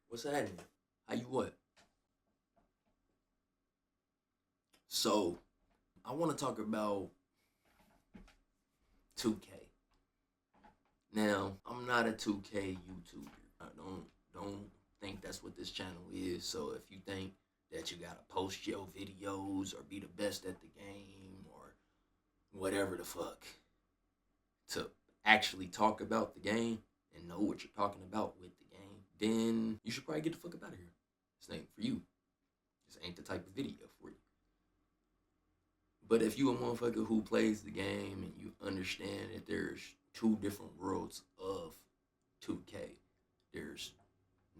What's happening? How you what? So, I want to talk about 2K. Now, I'm not a 2K YouTuber. I don't think that's what this channel is. So, if you think that you gotta post your videos or be the best at the game or whatever the fuck to actually talk about the game and know what you're talking about with the game, then you should probably get the fuck up out of here. This ain't for you. This ain't the type of video for you. But if you a motherfucker who plays the game and you understand that there's two different worlds of 2K, there's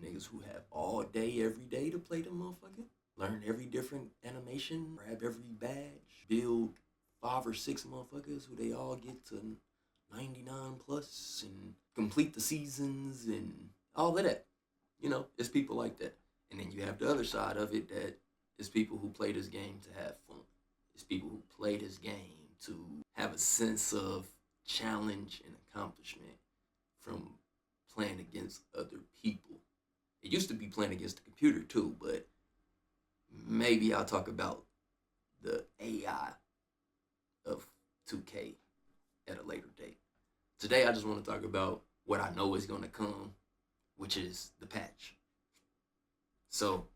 niggas who have all day, every day to play the motherfucker, learn every different animation, grab every badge, build 5 or 6 motherfuckers who they all get to 99 plus and complete the seasons and all of that. It's people like that. And then you have the other side of it that is people who play this game to have fun. It's people who play this game to have a sense of challenge and accomplishment from playing against other people. It used to be playing against the computer too, but maybe I'll talk about the AI of 2K at a later date. Today, I just want to talk about what I know is going to come, which is the patch. So,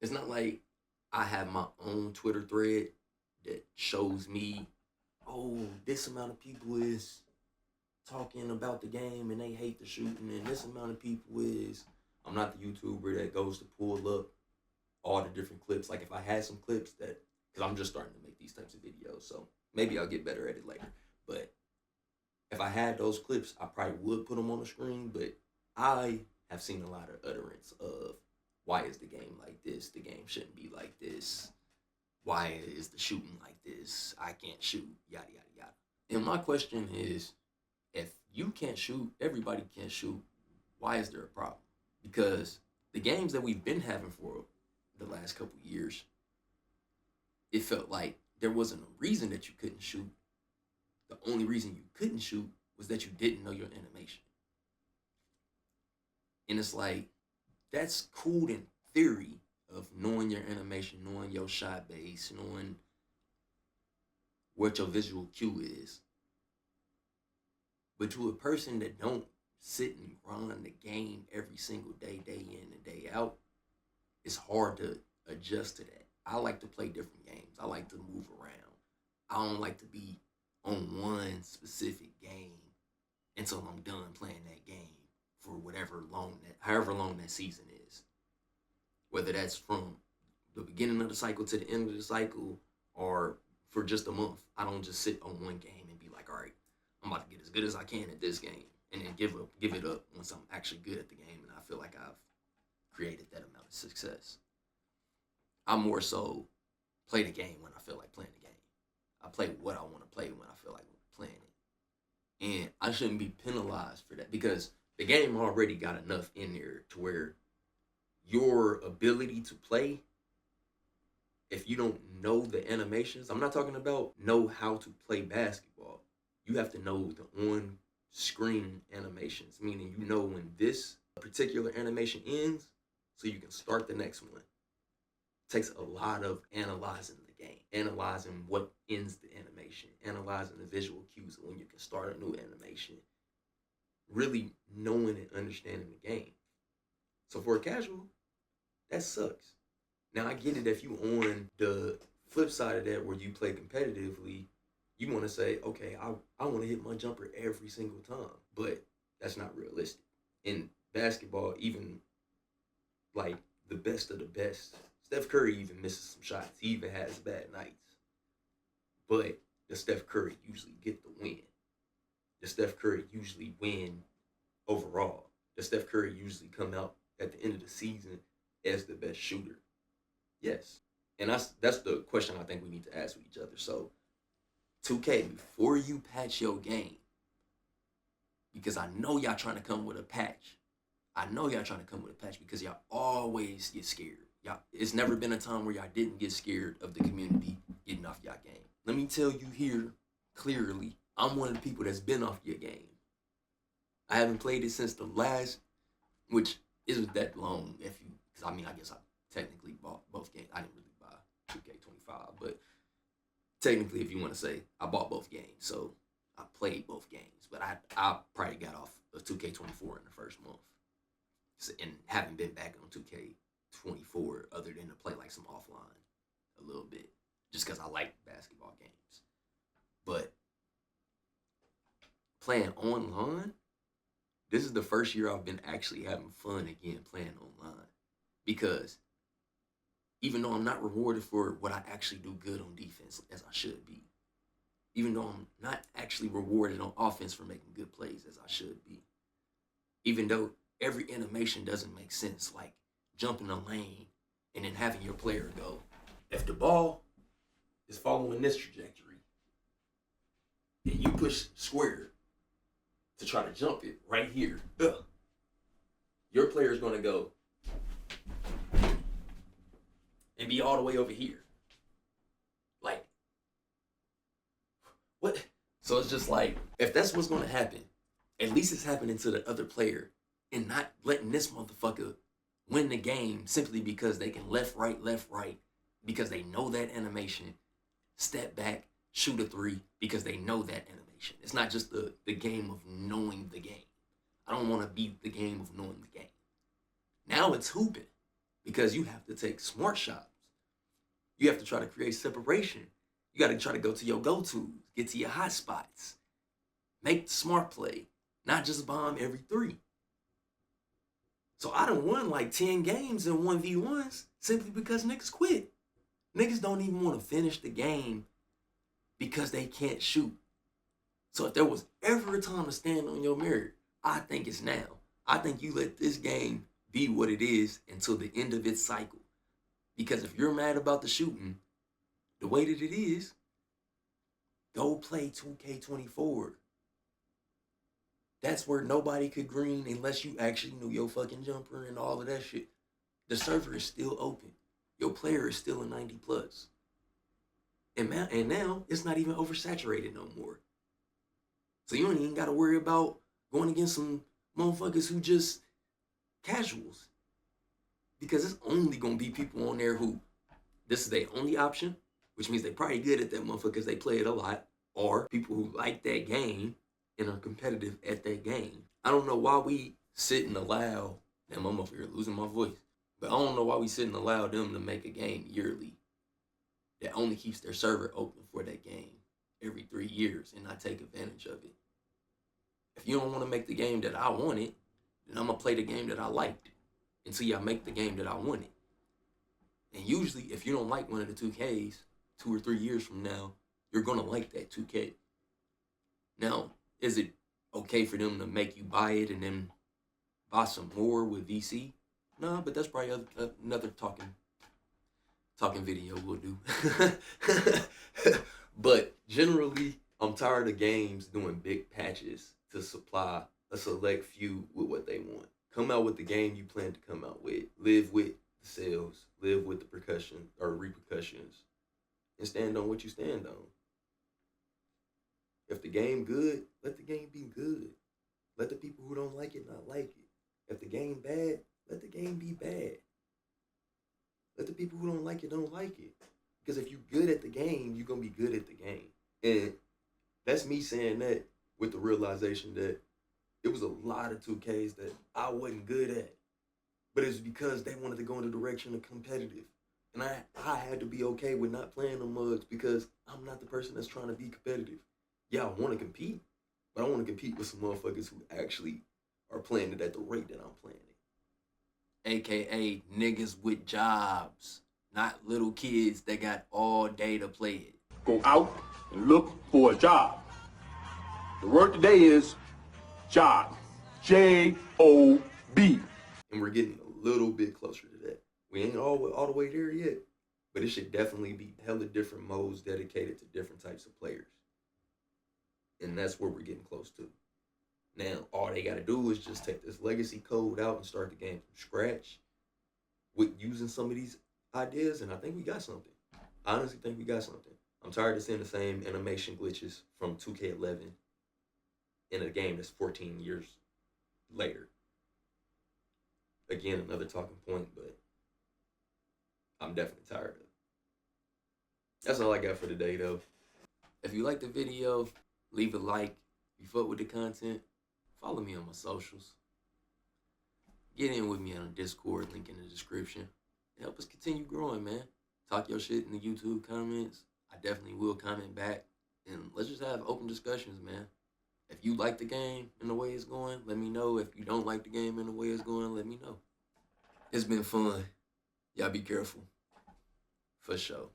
it's not like I have my own Twitter thread that shows me, oh, this amount of people is talking about the game and they hate the shooting, and this amount of people is. I'm not the YouTuber that goes to pull up all the different clips. Like if I had some clips that, because I'm just starting to make these types of videos, so maybe I'll get better at it later. But if I had those clips, I probably would put them on the screen. But I have seen a lot of utterance of why is the game like this? The game shouldn't be like this. Why is the shooting like this? I can't shoot, yada, yada, yada. And my question is, if you can't shoot, everybody can't shoot, why is there a problem? Because the games that we've been having for the last couple years, it felt like there wasn't a reason that you couldn't shoot. The only reason you couldn't shoot was that you didn't know your animation. And it's like, that's cool in theory of knowing your animation, knowing your shot base, knowing what your visual cue is. But to a person that don't sit and grind the game every single day, day in and day out, it's hard to adjust to that. I like to play different games. I like to move around. I don't like to be on one specific game until I'm done playing that game for however long that season is. Whether that's from the beginning of the cycle to the end of the cycle or for just a month. I don't just sit on one game and be like, all right, I'm about to get as good as I can at this game and then give it up once I'm actually good at the game and I feel like I've created that amount of success. I more so play the game when I feel like playing the game. I play what I want to play when I feel like playing it. And I shouldn't be penalized for that because the game already got enough in there to where your ability to play, if you don't know the animations, I'm not talking about know how to play basketball. You have to know the on screen animations, meaning you know when this particular animation ends so you can start the next one. It takes a lot of analyzing the game, analyzing what ends the animation, analyzing the visual cues when you can start a new animation, really knowing and understanding the game. So for a casual, that sucks. Now I get it if you on the flip side of that where you play competitively, you want to say, okay, I want to hit my jumper every single time. But that's not realistic. In basketball, even like the best of the best, Steph Curry even misses some shots. He even has bad nights. But the Steph Curry usually get the win. The Steph Curry usually win overall. The Steph Curry usually come out at the end of the season as the best shooter. Yes. And that's the question I think we need to ask with each other. So 2K, before you patch your game, because I know y'all trying to come with a patch. I know y'all trying to come with a patch because y'all always get scared. Y'all, it's never been a time where y'all didn't get scared of the community getting off y'all game. Let me tell you here clearly, I'm one of the people that's been off your game. I haven't played it since the last, which isn't that long. If you, because I mean, I guess I technically bought both games. I didn't really buy 2K25, but technically, if you want to say, I bought both games, so I played both games. But I probably got off of 2K24 in the first month, and haven't been back on 2K24 other than to play like some offline a little bit, just because I like basketball games. But playing online, this is the first year I've been actually having fun again playing online, because even though I'm not rewarded for what I actually do good on defense as I should be, even though I'm not actually rewarded on offense for making good plays as I should be, even though every animation doesn't make sense, like jumping a lane and then having your player go, if the ball is following this trajectory and you push square to try to jump it right here, your player is going to go and be all the way over here. Like, what? So it's just like, if that's what's going to happen, at least it's happening to the other player and not letting this motherfucker win the game simply because they can left, right, because they know that animation, step back, shoot a three because they know that animation. It's not just the game of knowing the game. I don't want to beat the game of knowing the game. Now it's hooping because you have to take smart shots. You have to try to create separation. You got to try to go to your go-tos, get to your hot spots, make the smart play, not just bomb every three. So I done won like 10 games in 1v1s simply because niggas quit. Niggas don't even want to finish the game because they can't shoot. So if there was ever a time to stand on your merit, I think it's now. I think you let this game be what it is until the end of its cycle. Because if you're mad about the shooting, the way that it is, go play 2K24. That's where nobody could green unless you actually knew your fucking jumper and all of that shit. The server is still open. Your player is still a 90 plus. And now it's not even oversaturated no more. So you don't even got to worry about going against some motherfuckers who just casuals. Because it's only going to be people on there who, this is their only option, which means they probably good at that motherfucker because they play it a lot, or people who like that game and are competitive at that game. I don't know why we sit and allow, damn, I'm over here losing my voice, but I don't know why we sit and allow them to make a game yearly that only keeps their server open for that game every 3 years and not take advantage of it. If you don't want to make the game that I wanted, then I'm going to play the game that I liked until y'all make the game that I wanted. And usually, if you don't like one of the 2Ks 2 or 3 years from now, you're going to like that 2K. Now, is it okay for them to make you buy it and then buy some more with VC? No, but that's probably another talking video we'll do. But generally, I'm tired of games doing big patches to supply a select few with what they want. Come out with the game you plan to come out with. Live with the sales. Live with the repercussions. And stand on what you stand on. If the game good, let the game be good. Let the people who don't like it not like it. If the game bad, let the game be bad. Let the people who don't like it don't like it. Because if you're good at the game, you're going to be good at the game. And that's me saying that with the realization that it was a lot of 2Ks that I wasn't good at. But it's because they wanted to go in the direction of competitive. And I had to be okay with not playing them mugs because I'm not the person that's trying to be competitive. Yeah, I want to compete, but I want to compete with some motherfuckers who actually are playing it at the rate that I'm playing it. AKA niggas with jobs, not little kids that got all day to play it. Go out and look for a job. The word today is job. J-O-B. And we're getting a little bit closer to that. We ain't all the way there yet, but it should definitely be hella different modes dedicated to different types of players. And that's where we're getting close to. Now, all they got to do is just take this legacy code out and start the game from scratch with using some of these ideas, and I think we got something. I honestly think we got something. I'm tired of seeing the same animation glitches from 2K11 in a game that's 14 years later. Again, another talking point, but I'm definitely tired of it. That's all I got for today, though. If you like the video, leave a like. If you fuck with the content, follow me on my socials. Get in with me on Discord, link in the description. Help us continue growing, man. Talk your shit in the YouTube comments. I definitely will comment back. And let's just have open discussions, man. If you like the game and the way it's going, let me know. If you don't like the game and the way it's going, let me know. It's been fun. Y'all be careful. For sure.